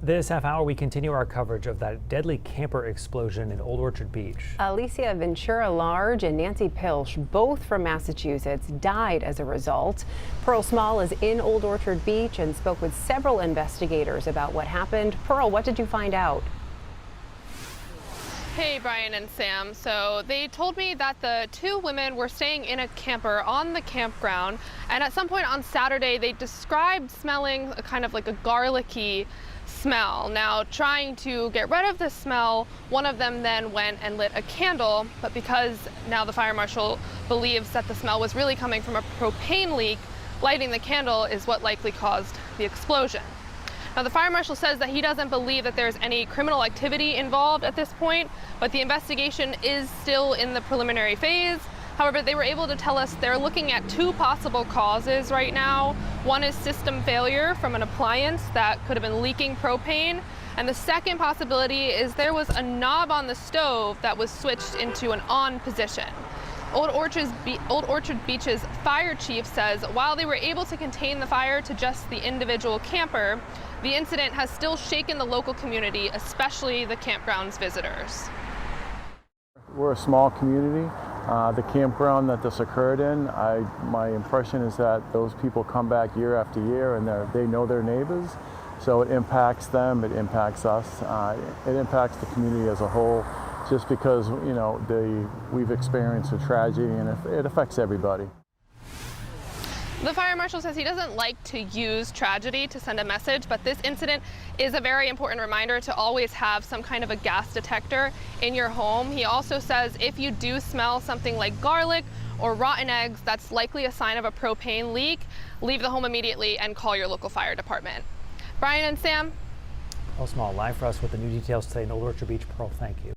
This half hour, we continue our coverage of that deadly camper explosion in Old Orchard Beach. Alicia Ventura Large and Nancy Pilch, both from Massachusetts, died as a result. Pearl Small is in Old Orchard Beach and spoke with several investigators about what happened. Pearl, what did you find out? Hey, Brian and Sam. So they told me that the two women were staying in a camper on the campground, and at some point on Saturday they described smelling a kind of like a garlicky smell. Now, trying to get rid of the smell, one of them then went and lit a candle, but because now the fire marshal believes that the smell was really coming from a propane leak, lighting the candle is what likely caused the explosion. Now, the fire marshal says that he doesn't believe that there's any criminal activity involved at this point, but the investigation is still in the preliminary phase. However, they were able to tell us they're looking at two possible causes right now. One is system failure from an appliance that could have been leaking propane. And the second possibility is there was a knob on the stove that was switched into an on position. Old Orchard Beach's fire chief says while they were able to contain the fire to just the individual camper, the incident has still shaken the local community, especially the campground's visitors. We're a small community. The campground that this occurred in, my impression is that those people come back year after year and they know their neighbors. So it impacts them, it impacts us, it impacts the community as a whole, just because, you know, we've experienced a tragedy and it affects everybody. The fire marshal says he doesn't like to use tragedy to send a message, but this incident is a very important reminder to always have some kind of a gas detector in your home. He also says if you do smell something like garlic or rotten eggs, that's likely a sign of a propane leak. Leave the home immediately and call your local fire department. Brian and Sam. Pearl Small live for us with the new details today in Old Orchard Beach. Pearl, thank you.